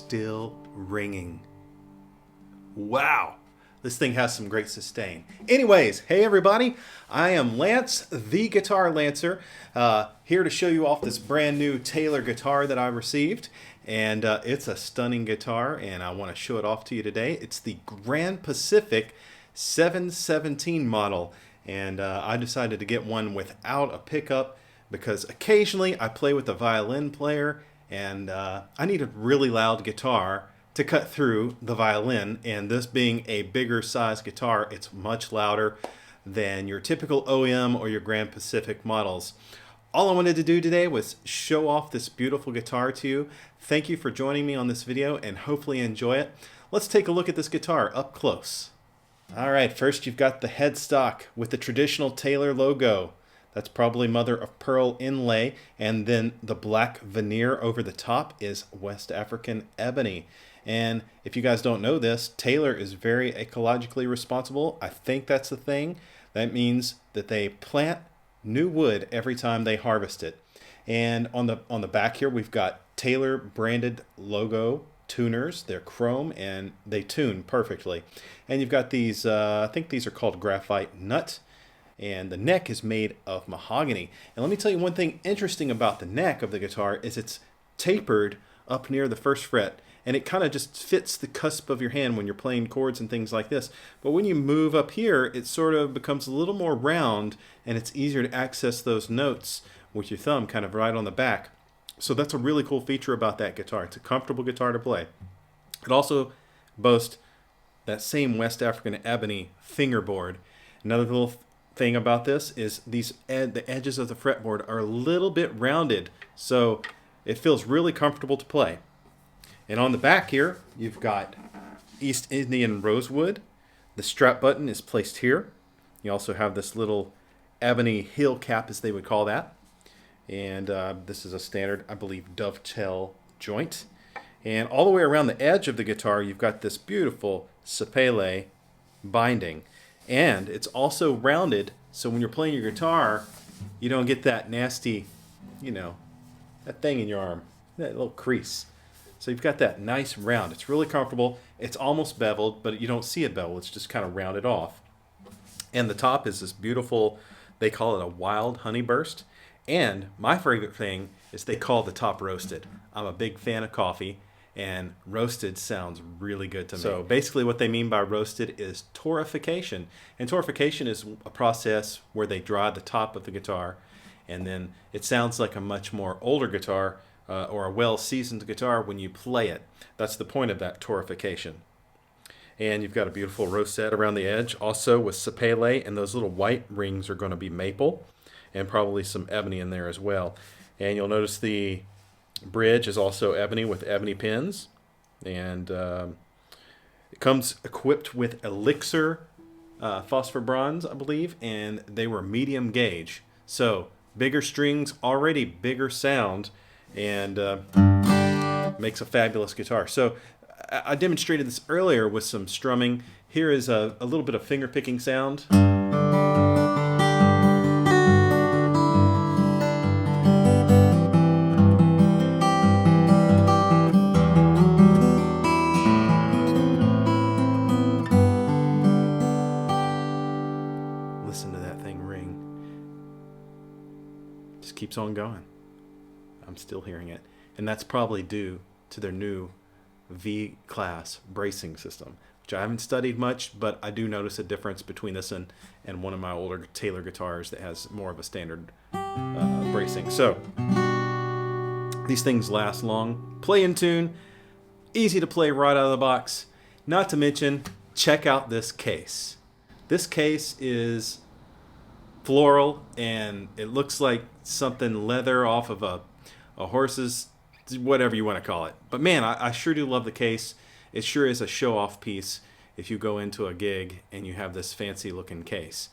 still ringing. Wow, this thing has some great sustain. Anyways, hey everybody, I am Lance, the Guitar Lancer, here to show you off this brand new Taylor guitar that I received. And it's a stunning guitar, and I want to show it off to you today. It's the Grand Pacific 717 model, and I decided to get one without a pickup because occasionally I play with a violin player, and I need a really loud guitar to cut through the violin, and this being a bigger size guitar, it's much louder than your typical OEM or your Grand Pacific models. All I wanted to do today was show off this beautiful guitar to you. Thank you for joining me on this video, and hopefully enjoy it. Let's take a look at this guitar up close. All right, first you've got the headstock with the traditional Taylor logo. That's probably mother of pearl inlay, and then the black veneer over the top is West African ebony. And if you guys don't know this, Taylor is very ecologically responsible. I think that's the thing. That means that they plant new wood every time they harvest it. And on the back here, we've got Taylor branded logo tuners. They're chrome and they tune perfectly. And you've got these, I think these are called graphite nut. And the neck is made of mahogany. And let me tell you one thing interesting about the neck of the guitar is it's tapered up near the first fret. And it kind of just fits the cusp of your hand when you're playing chords and things like this. But when you move up here, it sort of becomes a little more round, and it's easier to access those notes with your thumb kind of right on the back. So that's a really cool feature about that guitar. It's a comfortable guitar to play. It also boasts that same West African ebony fingerboard. Another little thing about this is the edges of the fretboard are a little bit rounded, so it feels really comfortable to play. And on the back here, you've got East Indian rosewood. The strap button is placed here. You also have this little ebony heel cap, as they would call that. And this is a standard, I believe, dovetail joint. And all the way around the edge of the guitar, you've got this beautiful sapele binding. And it's also rounded, so when you're playing your guitar, you don't get that nasty, that thing in your arm, that little crease. So you've got that nice round. It's really comfortable. It's almost beveled, but you don't see it beveled. It's just kind of rounded off. And the top is this beautiful, they call it a wild honey burst. And my favorite thing is they call the top roasted. I'm a big fan of coffee, and roasted sounds really good to me. So basically what they mean by roasted is torrefication. And torrefication is a process where they dry the top of the guitar, and then it sounds like a much more older guitar, or a well-seasoned guitar when you play it. That's the point of that torrefication. And you've got a beautiful rosette around the edge, also with sapele, and those little white rings are going to be maple, and probably some ebony in there as well. And you'll notice the bridge is also ebony with ebony pins, and it comes equipped with Elixir phosphor bronze, I believe, and they were medium gauge. So bigger strings, already bigger sound, and makes a fabulous guitar. So I demonstrated this earlier with some strumming. Here is a little bit of finger picking sound. Listen to that thing ring. Just keeps on going. I'm still hearing it. And that's probably due to their new V-class bracing system, which I haven't studied much, but I do notice a difference between this and one of my older Taylor guitars that has more of a standard bracing. So these things last long, play in tune, easy to play right out of the box. Not to mention, check out this case. This case is floral, and it looks like something leather off of a horse's, whatever you want to call it. But man, I sure do love the case. It sure is a show-off piece if you go into a gig and you have this fancy looking case.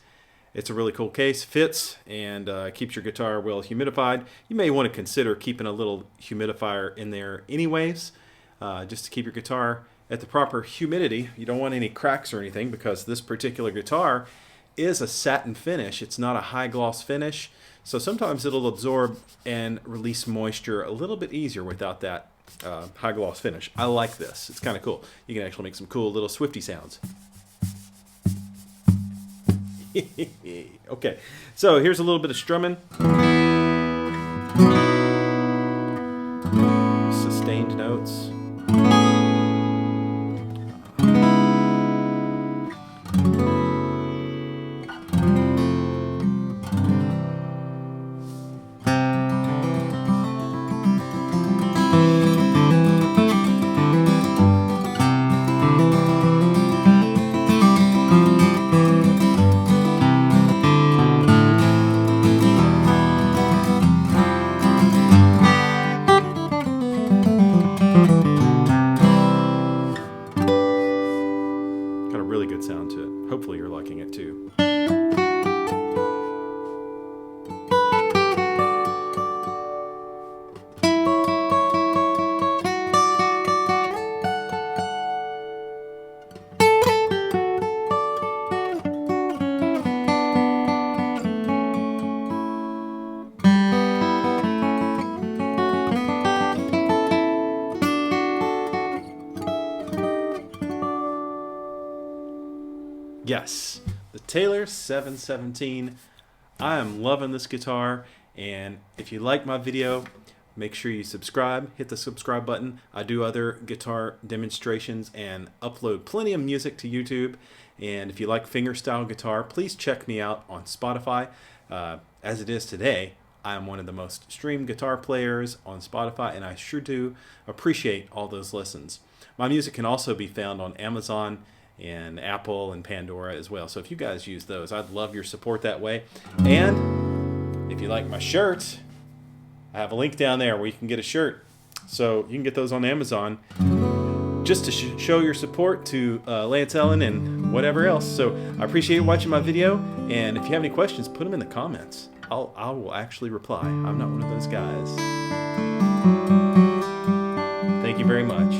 It's a really cool case, fits, and keeps your guitar well humidified. You may want to consider keeping a little humidifier in there anyways, just to keep your guitar at the proper humidity. You don't want any cracks or anything, because this particular guitar is a satin finish. It's not a high gloss finish. So sometimes it'll absorb and release moisture a little bit easier without that high gloss finish. I like this. It's kind of cool. You can actually make some cool little Swifty sounds. Okay, so here's a little bit of strumming. Sustained notes. Got a really good sound to it. Hopefully you're liking it too. Yes, the Taylor 717. I am loving this guitar, and if you like my video, make sure you subscribe, hit the subscribe button. I do other guitar demonstrations and upload plenty of music to YouTube, and if you like fingerstyle guitar, please check me out on Spotify. As it is today, I am one of the most streamed guitar players on Spotify, and I sure do appreciate all those listens. My music can also be found on Amazon and Apple and Pandora as well. So if you guys use those, I'd love your support that way. And if you like my shirt, I have a link down there where you can get a shirt. So you can get those on Amazon just to show your support to Lance Ellen and whatever else. So I appreciate you watching my video. And if you have any questions, put them in the comments. I will actually reply. I'm not one of those guys. Thank you very much.